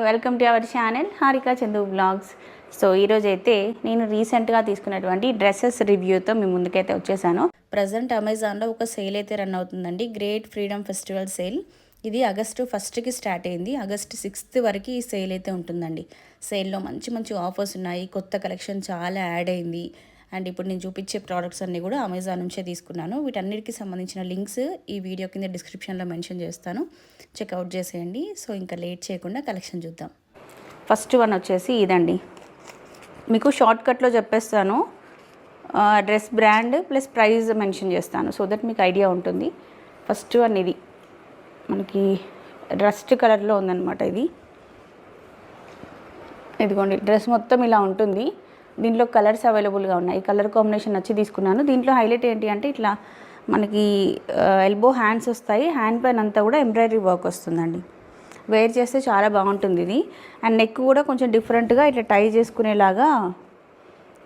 Welcome to our channel Harika Chandu blogs. So ఈరోజు అయితే నేను రీసెంట్గా తీసుకున్నటువంటి డ్రెస్సెస్ రివ్యూతో మీ ముందుకైతే వచ్చేసాను. ప్రజెంట్ అమెజాన్లో ఒక సేల్ అయితే రన్ అవుతుందండి, గ్రేట్ ఫ్రీడమ్ ఫెస్టివల్ సేల్. ఇది ఆగస్టు 1కి స్టార్ట్ అయింది, ఆగస్టు 6 వరకు ఈ సేల్ అయితే ఉంటుందండి. సేల్లో మంచి మంచి ఆఫర్స్ ఉన్నాయి, కొత్త కలెక్షన్ చాలా యాడ్ అయింది. అండ్ ఇప్పుడు నేను చూపించే ప్రోడక్ట్స్ అన్నీ కూడా అమెజాన్ నుంచే తీసుకున్నాను. వీటన్నిటికీ సంబంధించిన లింక్స్ ఈ వీడియో కింద డిస్క్రిప్షన్లో మెన్షన్ చేస్తాను, చెక్అవుట్ చేసేయండి. సో ఇంకా లేట్ చేయకుండా కలెక్షన్ చూద్దాం. ఫస్ట్ వన్ వచ్చేసి ఇదండి, మీకు షార్ట్ కట్లో చెప్పేస్తాను. Dress brand plus price mention చేస్తాను, సో దట్ మీకు ఐడియా ఉంటుంది. ఫస్ట్ వన్ ఇది మనకి రస్ట్ కలర్లో ఉందన్నమాట. ఇదిగోండి, డ్రెస్ మొత్తం ఇలా ఉంటుంది. దీంట్లో కలర్స్ అవైలబుల్గా ఉన్నాయి. కలర్ కాంబినేషన్ నచ్చి తీసుకున్నాను. దీంట్లో హైలైట్ ఏంటి అంటే ఇట్లా మనకి ఎల్బో హ్యాండ్స్ వస్తాయి, హ్యాండ్ పైన అంతా కూడా ఎంబ్రాయిడరీ వర్క్ వస్తుందండి. వేర్ చేస్తే చాలా బాగుంటుంది ఇది. అండ్ నెక్ కూడా కొంచెం డిఫరెంట్గా ఇట్లా టై చేసుకునేలాగా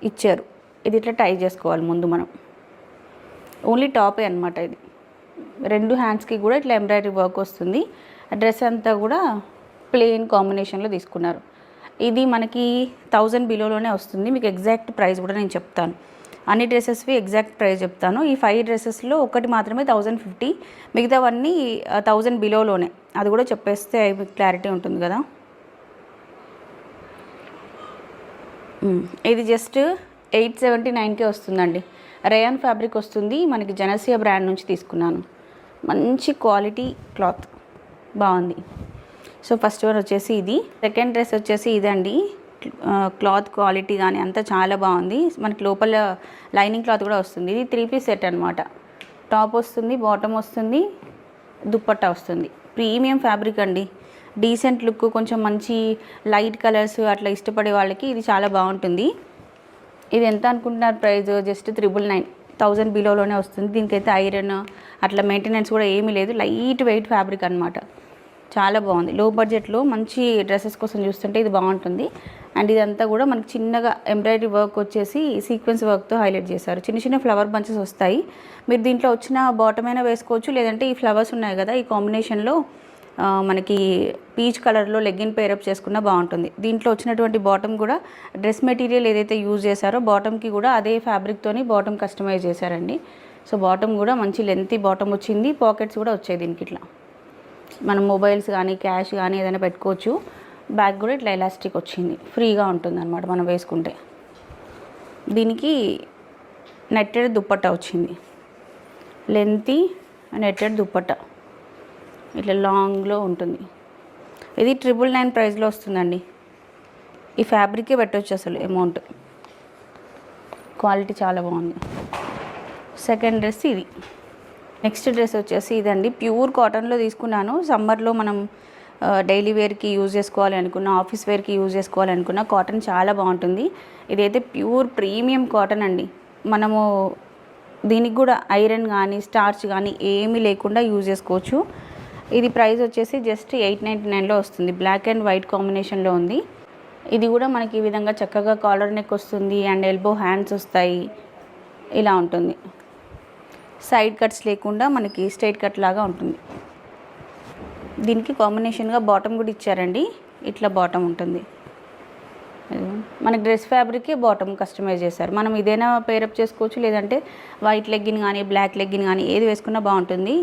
ఇచ్చారు. ఇది ఇట్లా టై చేసుకోవాలి ముందు మనం, ఓన్లీ టాపే అనమాట. ఇది రెండు హ్యాండ్స్కి కూడా ఇట్లా ఎంబ్రాయిడరీ వర్క్ వస్తుంది. డ్రెస్ అంతా కూడా ప్లెయిన్ కాంబినేషన్లో తీసుకున్నారు. ఇది మనకి 1000 బిలోలోనే వస్తుంది. మీకు ఎగ్జాక్ట్ ప్రైస్ కూడా నేను చెప్తాను, అన్ని డ్రెస్సెస్వి ఎగ్జాక్ట్ ప్రైస్ చెప్తాను. ఈ 5 డ్రెస్సెస్లో ఒకటి మాత్రమే 1050, మిగతావన్నీ 1000 బిలోలోనే. అది కూడా చెప్పేస్తే మీకు క్లారిటీ ఉంటుంది కదా. ఇది జస్ట్ 879కే వస్తుందండి. రేయాన్ ఫ్యాబ్రిక్ వస్తుంది, మనకి జనసియా బ్రాండ్ నుంచి తీసుకున్నాను. మంచి క్వాలిటీ క్లాత్, బాగుంది. సో ఫస్ట్ వన్ వచ్చేసి ఇది. సెకండ్ డ్రెస్ వచ్చేసి ఇదండి. క్లాత్ క్వాలిటీ కానీ అంతా చాలా బాగుంది. మనకి లోపల లైనింగ్ క్లాత్ కూడా వస్తుంది. ఇది 3 పీస్ సెట్ అనమాట. టాప్ వస్తుంది, బాటమ్ వస్తుంది, దుప్పట్టా వస్తుంది. ప్రీమియం ఫ్యాబ్రిక్ అండి, డీసెంట్ లుక్, కొంచెం మంచి లైట్ కలర్స్ అట్లా ఇష్టపడే వాళ్ళకి ఇది చాలా బాగుంటుంది. ఇది ఎంత అనుకుంటున్నారు ప్రైస్? జస్ట్ 999, 1000 బిలోలోనే వస్తుంది. దీనికైతే ఐరన్ అట్లా మెయింటెనెన్స్ కూడా ఏమీ లేదు. లైట్ వెయిట్ ఫ్యాబ్రిక్ అనమాట, చాలా బాగుంది. లో బడ్జెట్లో మంచి డ్రెస్సెస్ కోసం చూస్తుంటే ఇది బాగుంటుంది. అండ్ ఇదంతా కూడా మనకి చిన్నగా ఎంబ్రాయిడరీ వర్క్ వచ్చేసి సీక్వెన్స్ వర్క్తో హైలైట్ చేశారు. చిన్న చిన్న ఫ్లవర్ బంచెస్ వస్తాయి. మీరు దీంట్లో వచ్చిన బాటమ్ అయినా వేసుకోవచ్చు, లేదంటే ఈ ఫ్లవర్స్ ఉన్నాయి కదా ఈ కాంబినేషన్లో మనకి పీచ్ కలర్లో లెగ్గిన్ పేరప్ చేసుకున్నా బాగుంటుంది. దీంట్లో వచ్చినటువంటి బాటమ్ కూడా డ్రెస్ మెటీరియల్ ఏదైతే యూజ్ చేశారో బాటమ్కి కూడా అదే ఫ్యాబ్రిక్తోని బాటమ్ కస్టమైజ్ చేశారండి. సో బాటమ్ కూడా మంచి లెంతీ బాటమ్ వచ్చింది. పాకెట్స్ కూడా వచ్చాయి దీనికి. ఇట్లా మనం మొబైల్స్ కానీ క్యాష్ కానీ ఏదైనా పెట్టుకోవచ్చు. బ్యాగ్ కూడా ఇట్లా ఎలాస్టిక్ వచ్చింది, ఫ్రీగా ఉంటుంది అనమాట మనం వేసుకుంటే. దీనికి నెట్టెడ్ దుప్పట్టా వచ్చింది, లెంతీ నెట్టెడ్ దుప్పట్టా ఇట్లా లాంగ్లో ఉంటుంది. ఇది 999 ప్రైస్లో వస్తుందండి. ఈ ఫ్యాబ్రికే పెట్టవచ్చు అసలు అమౌంట్, క్వాలిటీ చాలా బాగుంది. సెకండ్ డ్రెస్ ఇది. నెక్స్ట్ డ్రెస్ వచ్చేసి ఇదండి, ప్యూర్ కాటన్లో తీసుకున్నాను. సమ్మర్లో మనం డైలీ వేర్కి యూజ్ చేసుకోవాలి అనుకున్న, ఆఫీస్ వేర్కి యూజ్ చేసుకోవాలి అనుకున్న కాటన్ చాలా బాగుంటుంది. ఇదైతే ప్యూర్ ప్రీమియం కాటన్ అండి. మనము దీనికి కూడా ఐరన్ కానీ స్టార్చ్ కానీ ఏమీ లేకుండా యూజ్ చేసుకోవచ్చు. ఇది ప్రైస్ వచ్చేసి జస్ట్ 899లో వస్తుంది. బ్లాక్ అండ్ వైట్ కాంబినేషన్లో ఉంది. ఇది కూడా మనకి ఈ విధంగా చక్కగా కాలర్ నెక్ వస్తుంది అండ్ ఎల్బో హ్యాండ్స్ వస్తాయి, ఇలా ఉంటుంది. సైడ్ కట్స్ లేకుండా మనకి స్ట్రైట్ కట్ లాగా ఉంటుంది. దీనికి కాంబినేషన్గా బాటమ్ కూడా ఇచ్చారండి, ఇట్లా బాటమ్ ఉంటుంది. మనకి డ్రెస్ ఫ్యాబ్రికే బాటమ్ కస్టమైజ్ చేశారు. మనం ఇదైనా పేరప్ చేసుకోవచ్చు, లేదంటే వైట్ లెగ్గిన్ కానీ బ్లాక్ లెగ్గిన్ కానీ ఏది వేసుకున్నా బాగుంటుంది.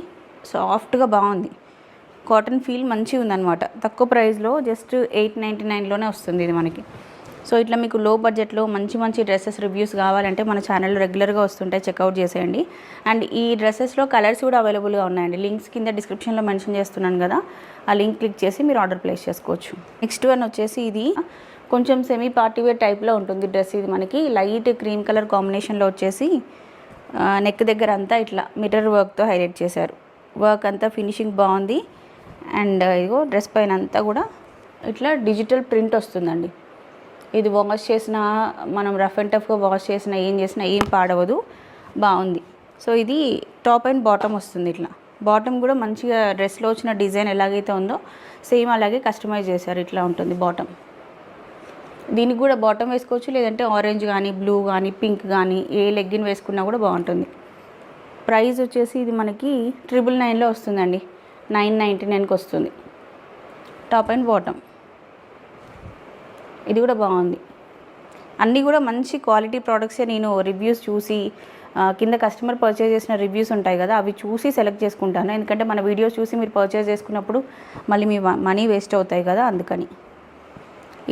సాఫ్ట్గా బాగుంది, కాటన్ ఫీల్ మంచిగా ఉందన్నమాట. తక్కువ ప్రైస్లో జస్ట్ 899లోనే వస్తుంది ఇది మనకి. సో ఇట్లా మీకు లో బడ్జెట్లో మంచి మంచి డ్రెస్సెస్ రివ్యూస్ కావాలంటే మన ఛానల్లో రెగ్యులర్గా వస్తుంటాయి, చెక్అవుట్ చేసేయండి. అండ్ ఈ డ్రెస్సెస్లో కలర్స్ కూడా అవైలబుల్గా ఉన్నాయండి. లింక్స్ కింద డిస్క్రిప్షన్లో మెన్షన్ చేస్తున్నాను కదా, ఆ లింక్ క్లిక్ చేసి మీరు ఆర్డర్ ప్లేస్ చేసుకోవచ్చు. నెక్స్ట్ వన్ వచ్చేసి ఇది కొంచెం సెమీ పార్టీ వేర్ టైప్లో ఉంటుంది డ్రెస్. ఇది మనకి లైట్ క్రీమ్ కలర్ కాంబినేషన్లో వచ్చేసి నెక్ దగ్గర అంతా ఇట్లా మిర్రర్ వర్క్తో హైలైట్ చేశారు. వర్క్ అంతా ఫినిషింగ్ బాగుంది. అండ్ ఇదిగో డ్రెస్ పైన అంతా కూడా ఇట్లా డిజిటల్ ప్రింట్ వస్తుందండి. ఇది వాష్ చేసినా, మనం రఫ్ అండ్ టఫ్గా వాష్ చేసినా, ఏం చేసినా ఏం పాడవదు, బాగుంది. సో ఇది టాప్ అండ్ బాటమ్ వస్తుంది. ఇట్లా బాటమ్ కూడా మంచిగా డ్రెస్లో వచ్చిన డిజైన్ ఎలాగైతే ఉందో సేమ్ అలాగే కస్టమైజ్ చేశారు, ఇట్లా ఉంటుంది బాటమ్. దీనికి కూడా బాటమ్ వేసుకోవచ్చు, లేదంటే ఆరెంజ్ కానీ బ్లూ కానీ పింక్ కానీ ఏ లెగ్గిన్ వేసుకున్నా కూడా బాగుంటుంది. ప్రైస్ వచ్చేసి ఇది మనకి 999లో వస్తుందండి, 999కి వస్తుంది. Top and bottom. ఇది కూడా బాగుంది. అన్నీ కూడా మంచి క్వాలిటీ ప్రోడక్ట్సే నేను రివ్యూస్ చూసి కింద కస్టమర్ పర్చేజ్ చేసిన రివ్యూస్ ఉంటాయి కదా, అవి చూసి సెలెక్ట్ చేసుకుంటాను. ఎందుకంటే మన వీడియోస్ చూసి మీరు పర్చేజ్ చేసుకున్నప్పుడు మళ్ళీ మీ మనీ వేస్ట్ అవుతాయి కదా, అందుకని.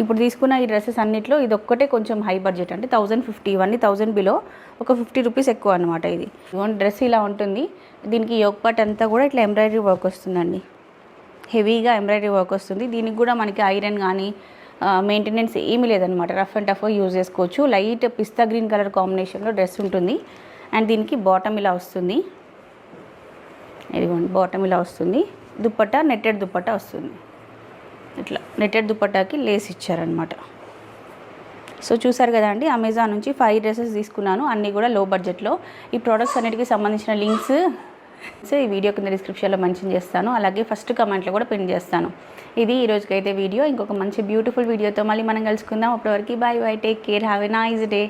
ఇప్పుడు తీసుకున్న ఈ డ్రెస్సెస్ అన్నిట్లో ఇది ఒక్కటే కొంచెం హై బడ్జెట్, అంటే 1050, ఇవన్నీ 1000 బిలో, ఒక 50 రూపీస్ ఎక్కువ అనమాట. ఇది డ్రెస్ ఇలా ఉంటుంది. దీనికి యోక్ పార్ట్ అంతా కూడా ఇట్లా ఎంబ్రాయిడరీ వర్క్ వస్తుందండి, హెవీగా ఎంబ్రాయిడరీ వర్క్ వస్తుంది. దీనికి కూడా మనకి ఐరన్ కానీ మెయింటెనెన్స్ ఏమీ లేదనమాట, రఫ్ అండ్ టఫ్ యూజ్ చేసుకోవచ్చు. లైట్ పిస్తా గ్రీన్ కలర్ కాంబినేషన్లో డ్రెస్ ఉంటుంది. అండ్ దీనికి బాటమ్ ఇలా వస్తుంది, ఇదిగోండి బాటమ్ ఇలా వస్తుంది. దుప్పట్టా నెట్టెడ్ దుప్పట్టా వస్తుంది, ఇట్లా నెట్టెడ్ దుప్పట్టాకి లేస్ ఇచ్చారనమాట. సో చూసారు కదా అండి, అమెజాన్ నుంచి 5 డ్రెస్సెస్ తీసుకున్నాను, అన్నీ కూడా లో బడ్జెట్లో. ఈ ప్రోడక్ట్స్ అన్నిటికీ సంబంధించిన లింక్స్ ఈ వీడియో కింద డిస్క్రిప్షన్లో మెన్షన్ చేస్తాను, అలాగే ఫస్ట్ కమెంట్లో కూడా పిన్ చేస్తాను. ఇది ఈరోజుకైతే వీడియో. ఇంకొక మంచి బ్యూటిఫుల్ వీడియోతో మళ్ళీ మనం కలుసుకుందాం. అప్పటివరకు bye bye, take care, have a nice day.